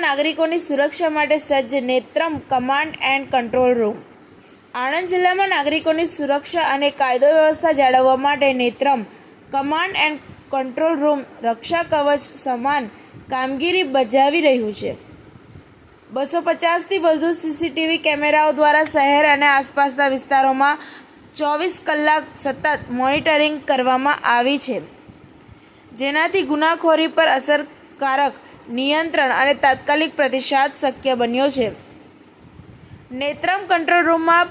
નાગરિકોની સુરક્ષા માટે સજ્જ Netram command and control room. Anand જિલ્લામાં નાગરિકોની સુરક્ષા અને કાયદો વ્યવસ્થા જાળવવા માટે Netram command and control room રક્ષા કવચ સમાન કામગીરી બજાવી રહ્યું છે। 250થી વધુ સીસીટીવી કેમેરાઓ દ્વારા શહેર અને આસપાસના વિસ્તારોમાં 24 કલાક સતત મોનિટરિંગ કરવામાં આવી છે, જેનાથી ગુનાખોરી પર અસરકારક નિયંત્રણ અને તાત્કાલિક પ્રતિસાદ શક્ય બન્યો છે। નેત્રમ કંટ્રોલ રૂમમાં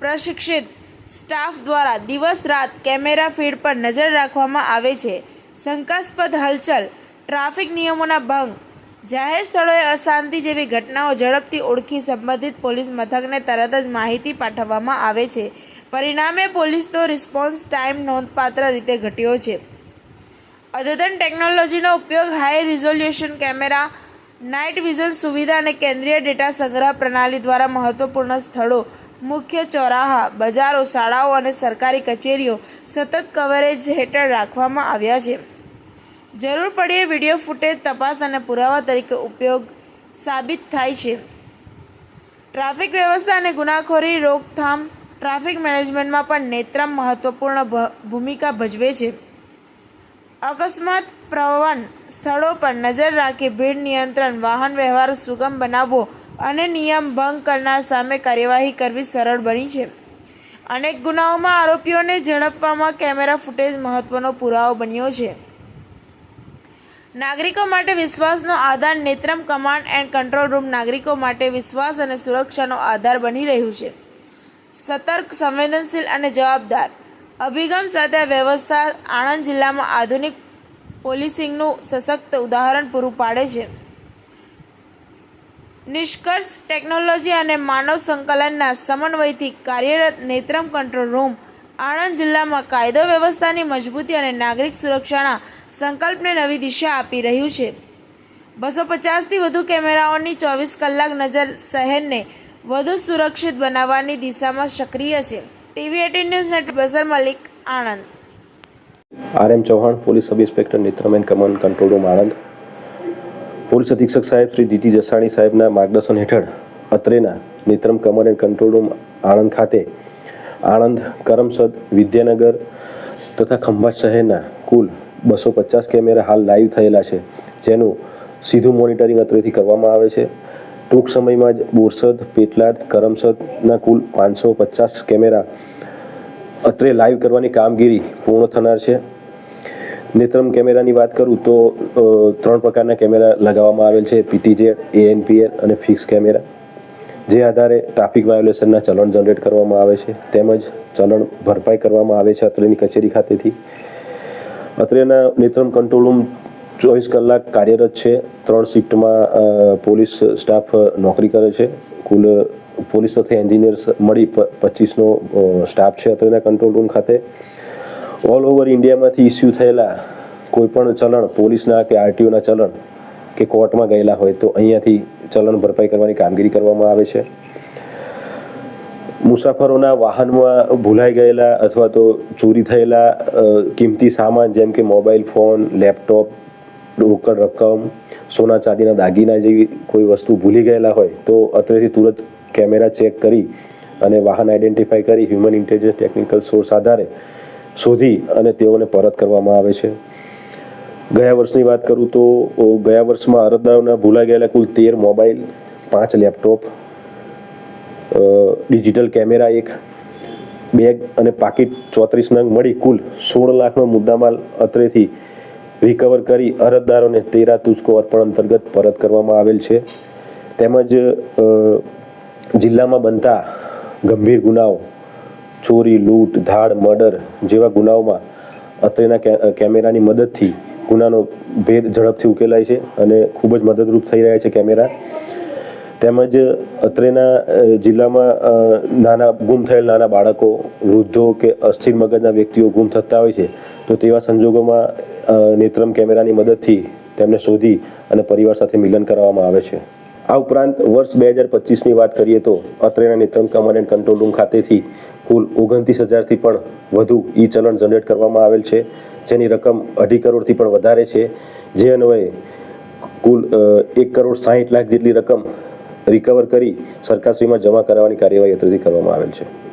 પ્રશિક્ષિત સ્ટાફ દ્વારા દિવસ રાત કેમેરા ફીડ પર નજર રાખવામાં આવે છે। શંકાસ્પદ હલચલ, ટ્રાફિક નિયમોના ભંગ, જાહેર સ્થળોએ અશાંતિ જેવી ઘટનાઓ ઝડપથી ઓળખી સંબંધિત પોલીસ મથકને તરત જ માહિતી પાઠવવામાં આવે છે। પરિણામે પોલીસનો રિસ્પોન્સ ટાઈમ નોંધપાત્ર રીતે ઘટ્યો છે। અદ્યતન ટેકનોલોજીનો ઉપયોગ high resolution camera, night vision સુવિધા અને કેન્દ્રીય ડેટા સંગ્રહ પ્રણાલી દ્વારા મહત્વપૂર્ણ સ્થળો, મુખ્ય ચોરાહા, બજારો, શાળાઓ અને સરકારી કચેરીઓ સતત કવરેજ હેઠળ રાખવામાં આવ્યા છે। જરૂર પડ્યે વિડીયો ફૂટેજ તપાસ અને પુરાવા તરીકે ઉપયોગ સાબિત થાય છે। ટ્રાફિક વ્યવસ્થા અને ગુનાખોરી રોકથામ, ટ્રાફિક મેનેજમેન્ટમાં પણ નેત્રમ મહત્વપૂર્ણ ભૂમિકા ભજવે છે। અકસ્માત પ્રવણ સ્થળો પર નજર રાખી ભીડ નિયંત્રણ, વાહન વ્યવહાર સુગમ બનાવવો અને નિયમ ભંગ કરનાર સામે કાર્યવાહી કરવી સરળ બની છે। અનેક ગુનાઓમાં આરોપીઓને ઝડપવામાં કેમેરા ફૂટેજ મહત્વનો પુરાવો બન્યો છે। નાગરિકો માટે વિશ્વાસનો આધાર Netram command and control room નાગરિકો માટે વિશ્વાસ અને સુરક્ષાનો આધાર બની રહ્યું છે। સતર્ક, સંવેદનશીલ અને જવાબદાર અભિગમ સાથે આ વ્યવસ્થા આણંદ જિલ્લામાં આધુનિક પોલીસિંગનું સશક્ત ઉદાહરણ પૂરું પાડે છે। નિષ્કર્ષ, ટેકનોલોજી અને માનવ સંકલનના સમન્વયથી કાર્યરત નેત્રમ કંટ્રોલ રૂમ આણંદ જિલ્લામાં કાયદો વ્યવસ્થાની મજબૂતી અને નાગરિક સુરક્ષાના સંકલ્પને નવી દિશા આપી રહ્યું છે। 250થી વધુ કેમેરાઓની 24 કલાક નજર શહેરને વધુ સુરક્ષિત બનાવવાની દિશામાં સક્રિય છે। TV18 news network, Basar Malik, Anand. RM Chauhan, police sub inspector Netram and command control room Anand. Police અધિક્ષક સાહેબ શ્રી DT જસાણી સાહેબના માર્ગદર્શન હેઠળ અત્રેના Netram command and control room Anand ખાતે આણંદ, કરમસદ, વિદ્યાનગર તથા ખંભાત શહેરના કુલ 250 કેમેરા હાલ લાઈવ થયેલા છે, જેનું સીધું મોનિટરિંગ અત્રેથી કરવામાં આવે છે। ટૂંક સમયમાં જ બોરસદ, પેટલાદ, કરમસદના કુલ 550 કેમેરા અત્રે લાઈવ કરવાની કામગીરી પૂર્ણ થનાર છે। નેત્રમ કેમેરાની વાત કરું તો 3 પ્રકારના કેમેરા લગાવવામાં આવેલ છે: PTZ, ANPR અને ફિક્સ કેમેરા, જે આધારે ટ્રાફિક વાયોલેશનના ચલણ જનરેટ કરવામાં આવે છે તેમજ ચલણ ભરપાઈ કરવામાં આવે છે અત્રેની કચેરી ખાતેથી। અત્રેના નેત્રમ કંટ્રોલ રૂમ 24 કલાક કાર્યરત છે। 3 શિફ્ટમાં પોલીસ સ્ટાફ નોકરી કરે છે। કુલ પોલીસ તથા એન્જિનિયર્સ મળી 25નો સ્ટાફ છે અત્રેના કંટ્રોલ રૂમ ખાતે। ઓલ ઓવર ઇન્ડિયામાંથી ઇસ્યુ થયેલા કોઈપણ ચલણ, પોલીસના કે RTOના ચલણ કે કોર્ટમાં ગયેલા હોય તો અહીંયાથી ચલણ ભરપાઈ કરવાની કામગીરી કરવામાં આવે છે। મુસાફરોના વાહનમાં ભૂલાઈ ગયેલા અથવા તો ચોરી થયેલા કિંમતી સામાન જેમ કે મોબાઈલ ફોન, લેપટોપ, રોકડ રકમ, સોના ચાંદીના દાગીના જેવી કોઈ વસ્તુ ભૂલી ગયેલા હોય તો અત્રેથી તુરંત કેમેરા ચેક કરી અને વાહન આઈડેન્ટિફાઈ કરી હ્યુમન ઇન્ટેલિજન્સ ટેકનિકલ સોર્સ આધારે શોધી અને તેઓને પરત કરવામાં આવે છે। ગયા વર્ષની વાત કરું તો ગયા વર્ષમાં અરજદારોના ભૂલાઈ ગયેલા કુલ 13 mobile, 5 laptop, digital camera 1, bag અને પાકીટ 34 નંગ મળી કુલ 16 લાખનો મુદ્દામાલ અત્રેથી રિકવર કરી અરજદારોને 13 તુસ્કો અર્પણ અંતર્ગત પરત કરવામાં આવેલ છે। તેમજ જિલ્લામાં બનતા ગંભીર ગુનાઓ, ચોરી, લૂંટ, ધાડ, મર્ડર જેવા ગુનાઓમાં અત્રેના કેમેરાની મદદથી ગુનાનો ભેદ ઝડપથી ઉકેલાય છે અને ખૂબ જ મદદરૂપ થઈ રહ્યા છે કેમેરા। તેમજ અત્રેના જિલ્લામાં ગુમ થયેલ નાના બાળકો, વૃદ્ધો કે અસ્થિર મગજના વ્યક્તિઓ ગુમ થતા હોય છે તો તેવા સંજોગોમાં નેત્રમ કેમેરાની મદદથી તેમને શોધી અને પરિવાર સાથે મિલન કરાવવામાં આવે છે। આ ઉપરાંત વર્ષ 2025ની વાત કરીએ તો અત્રેના Netram command and control room ખાતેથી કુલ 29,000થી પણ વધુ ઈ ચલણ જનરેટ કરવામાં આવેલ છે, જેની રકમ 2.5 કરોડથી પણ વધારે છે, જે અન્વયે કુલ 1,60,60,00,000 જેટલી રકમ રિકવર કરી સરકારશ્રીમાં જમા કરાવવાની કાર્યવાહી અત્રેથી કરવામાં આવેલ છે.